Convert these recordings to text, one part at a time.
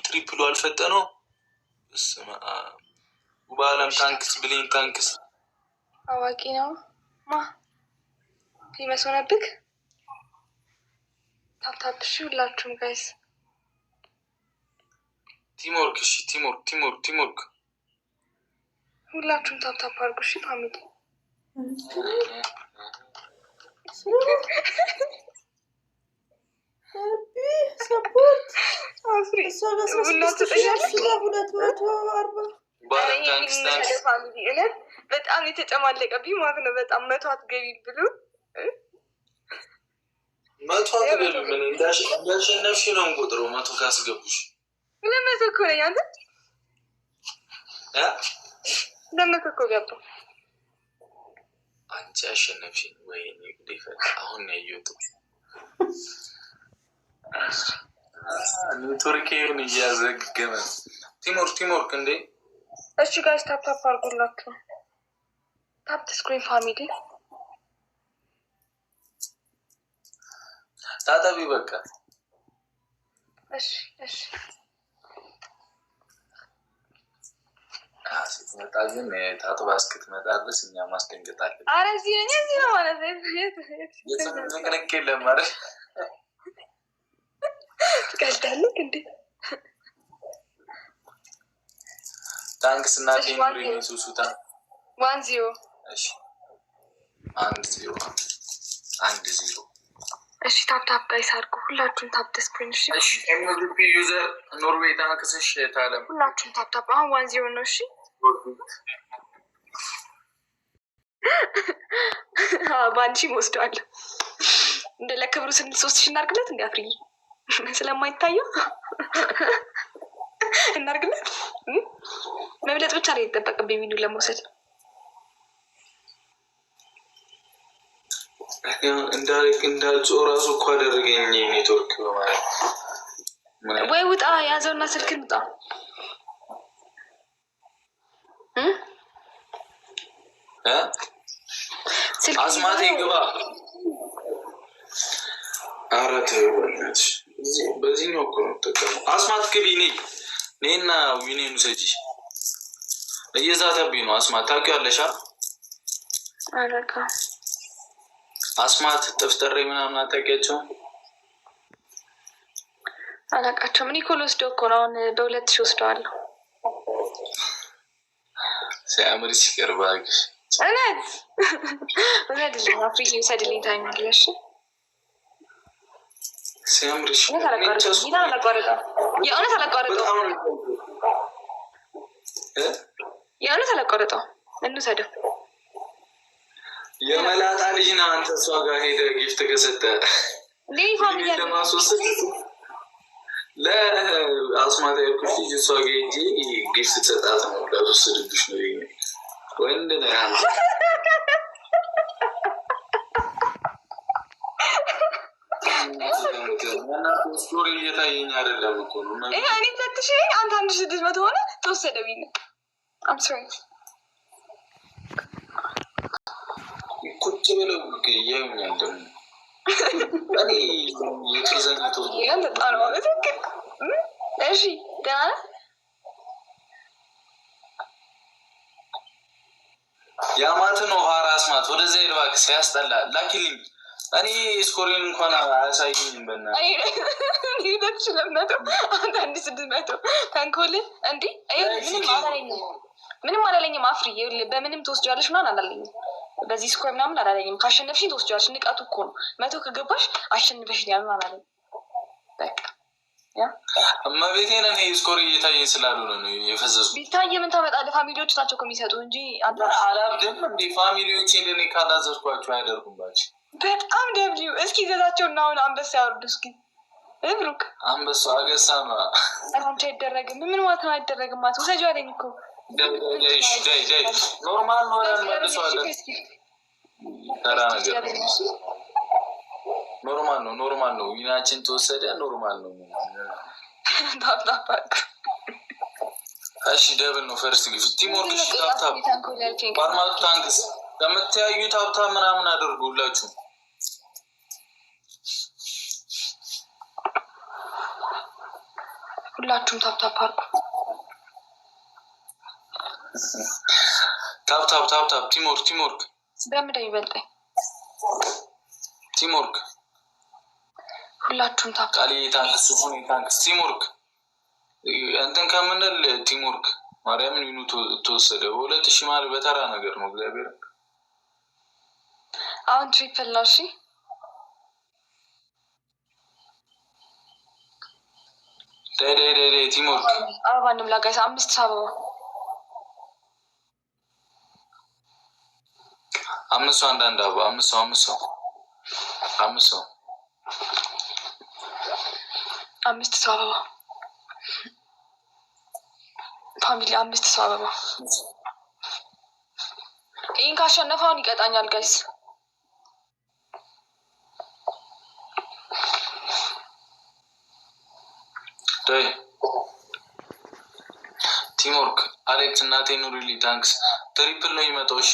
ትሪፕሉ አልፈጠነው እስማ ባለም ታንክስ ብሌን ታንክስ አዋቂ ነው ማ ይመስሆነብክ ታፕታፕ እሺ ሁላችሁም ጋይስ ቲምወርክ እሺ ቲምወርክ ሁላችሁም ታፕታፕ አድርጉ እሺ ፋሚሊ ሰፖርት በጣም የተጨማለቀብኝ ማለት ነው። በጣም መቶ አትገቢ ብሎ መቶ አትገቢ ምን እንዳሸነፍሽ ነው እንቆጥረው። መቶ ካስገቡሽ ለመቶ እኮ ነኝ አንተ ለመቶ እኮ ገባ አንቺ አሸነፍሽኝ። ወይኔ ጉዴ ፈላ። አሁን ነው ያየሁት። ኔትወርኬን እያዘገመ ቲምወርክ እንዴ! እሺ ጋይስ ታፕታፕ አድርጉላችሁ። ታፕ ስክሪን ፋሚሊ ታጠቢ በቃ። እሺ ስትመጣ ግን ታጥባ እስክትመጣ ድረስ እኛ ማስደንገጣለን። ኧረ እዚህ ነው ማለት ንቅንቅ የለም ማለት ትቀልዳለህ እንዴ? ታንክስ እና ቴምብሪ ሱሱታ 1-0 እሺ 1-0 እሺ ታፕታፕ ጋይስ አድርጉ ሁላችሁም ታፕ ስክሪን እሺ ኤምቪፒ ዩዘር ኖርዌይ ታንክስ እሺ ታለም ሁላችሁም ታፕታፕ አሁን 1-0 ነው እሺ ባንቺ ወስዷል እንደ ለክብሩ ስንል 3000 እናርግለት እንዴ አፍሪ ስለማይታየው እናርግለት መብለጥ ብቻ ነው የተጠበቀብኝ ቪዲዮ ለመውሰድ እንዳልጾ ራሱ እኮ አደረገኝ ኔትወርክ በማለት ወይ ውጣ ያዘውና ስልክን ውጣ አስማቴ ግባ አራት ወላች በዚህኛው እኮ ነው ተቀመው አስማት ግቢ ነይና ዊኔኑ ሰጂ እየዛተብኝ ነው አስማት ታውቂያለሽ አረጋ አስማት ጥፍጥሬ ምናምን አታውቂያቸው አላውቃቸውም እኔ እኮ ልወስደው እኮ ነው አሁን በ2000 ወስደዋለሁ ሲያምር ሲቀርባግሽ እውነት አፍሪ ሰድልኝ ታይኛለሽ ሲያምርሽ የእውነት አላቋረጠው እንውሰደው የመላጣ ልጅ ና አንተ እሷ ጋር ሄደ ጊፍት ከሰጠ ለማስወሰድ ለአስማት ያልኩሽ ልጅ እሷ ጋር ሄጄ ጊፍት ሰጣት ነው ላስወስድብሽ ነው ወንድ ነው አንተ ስቶሪ እየታየኝ አይደለም እኮ ነው እኔ ፈትሽ አንተ 1600 ሆነ ተወሰደብኝ አም ሶሪ ቁጭ ብለው ያዩኛል ደግሞ እኔ የተዘኝቶ እሺ ደህና የአማትን ውሃ አስማት ወደዚያ ሄድ እባክህ ሲያስጠላ ላኪልኝ እኔ ስኮሪን እንኳን አያሳይኝም በእናትህ ስለምነው አንተ 1600 ተንኮል እንዴ ምንም አላለኝም አፍሪ በምንም ተወስጃለሽ ምናምን አላለኝም በዚህ ስኮር ምናምን አላለኝም ካሸነፍሽኝ ተወስጃለሽ ንቀቱ እኮ ነው 100 ከገባሽ አሸንፈሽኛል ምናምን አላለኝ በቃ እመቤቴን እኔ ስኮር እየታየኝ ስላሉ ነው የፈዘዝኩት ቢታየ ምን ታመጣለህ ፋሚሊዎች ናቸው እኮ የሚሰጡ እንጂ አላብድም እንዴ ፋሚሊዎች እንደኔ ካላዘዝኳቸው አያደርጉባቸው በጣም ደብሊው እስኪ ዘዛቸው እና አሁን አንበሳ ያወርዱ እስኪ ብሩክ አንበሳ አገሳ ነው አንተ አይደረግም ምን ማለት ነው አይደረግም ማለት ወሰጂው አለኝ እኮ ዳይ ኖርማል ነው ያልመልሰዋለ ተራ ነገር ኖርማል ነው ዊናችን ተወሰደ ኖርማል ነው ታፕታፕ እሺ ደብል ነው ፈርስት ጊዜ ቲምወርክ ታፕታፕ ኖርማል ታንክስ ከምትያዩ ታፕታፕ ምናምን አድርጉላችሁ ሁላችሁም ታፕታፕ አድርጉ። ታፕታፕ ቲምወርክ በምንድን ነው ይበልጠኝ? ቲምወርክ ሁላችሁም ታፕታፕ ቃሊ ታንክስ ሱፉን ታንክስ ቲምወርክ እንትን ከምንል ቲምወርክ ማርያምን ይኑ ተወሰደ 2000 ማለት በተራ ነገር ነው። እግዚአብሔር አሁን ትሪፕል ነው። እሺ ዳይ ቲምወርክ አበባንም ላጋይስ 5 አበባ 5 ሰው አንዳንድ አበባ 5 ሰው 5 ሰው አበባ ፋሚሊ 5 ሰው አበባ። ይህን ካሸነፈውን ይቀጣኛል ጋይስ። ዳይ ቲምወርክ አሌክስ እናቴ ኑሪሊ ታንክስ። ትሪፕል ነው የሚመጣው። እሺ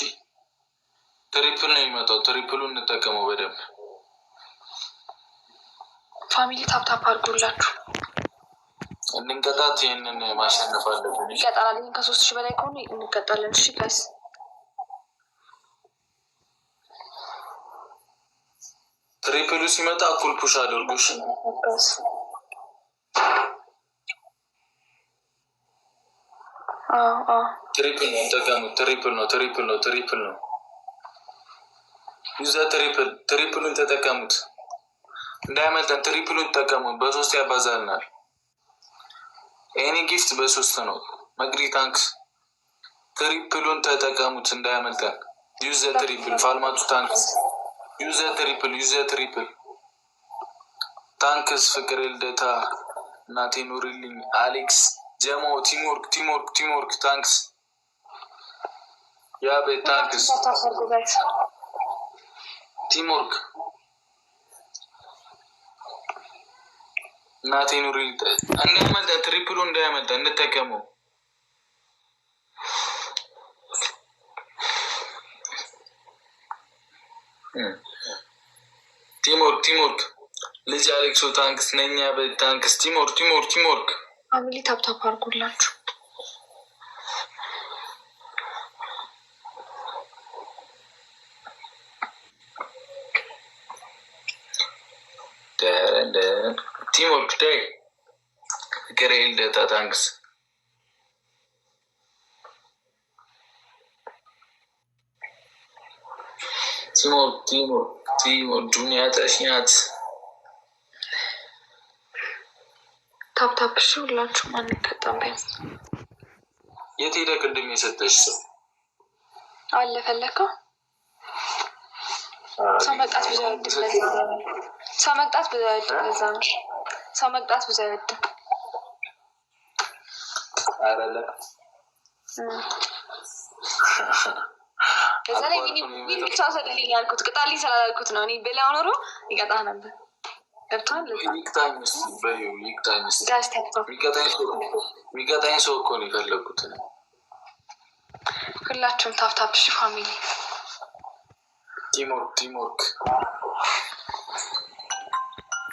ትሪፕል ነው የሚመጣው። ትሪፕሉን እንጠቀመው በደንብ ፋሚሊ ታፕታፕ አድርጉላችሁ እንንቀጣት። ይህንን ማሸነፍ አለብን። ይቀጣናል። ይህን ከ3000 በላይ ከሆኑ እንቀጣለን። እሺ ጋይስ ትሪፕሉ ሲመጣ እኩል ፑሽ አድርጉ። እሺ ትሪፕል ነው ተጠቀሙት። ትሪፕል ነው ዩዘ ትሪፕሉን ተጠቀሙት እንዳይመልጠን። ትሪፕሉን ተጠቀሙት። በ3 ያባዛልናል። ኤኒ ጊፍት በ3 ነው። መግሪ ታንክስ ትሪፕሉን ተጠቀሙት እንዳይመልጠን። ዩዘ ትሪፕል ፋልማቱ ታንክስ ዩዘ ትሪፕል ታንክስ። ፍቅር ልደታ እናቴ ኑሪልኝ። አሌክስ ጀሞ ቲምወርክ ታንክስ። ያቤ ታንክስ ቲምወርክ እናቴ ኑሪልኝ። እንዳያመልጠን ትሪፕሉ እንዳያመልጠን እንጠቀመው። ቲምወርክ ልጅ አሌክሶ ታንክስ ነኛ በታንክስ ቲምወርክ ፋሚሊ ታፕታፕ አድርጉላችሁ። ቲምወርክ ዳይ ፍቅር ልደታ ታንክስ። ቲምወርክ ዱኒያ ተሽኛት ታፕታፕ እሺ ሁላችሁም አንቀጣም። ቢያንስ የት ሄደ? ቅድም የሰጠች ሰው አለ ፈለከው። ሰው መቅጣት ብዙ አይወድም። ሰው መቅጣት ብዙ አይወድም። አረለ ከዛ ላይ ምን ብቻ ሰደልኝ ያልኩት ቅጣልኝ ስላላልኩት ነው። እኔ ብላ ኖሮ ይቀጣ ነበር። ገብቷል። ሚቀጣኝ ሰው እኮ ነው የፈለጉት። ሁላችሁም ታፕታፕ እሺ ፋሚሊ ቲምወርክ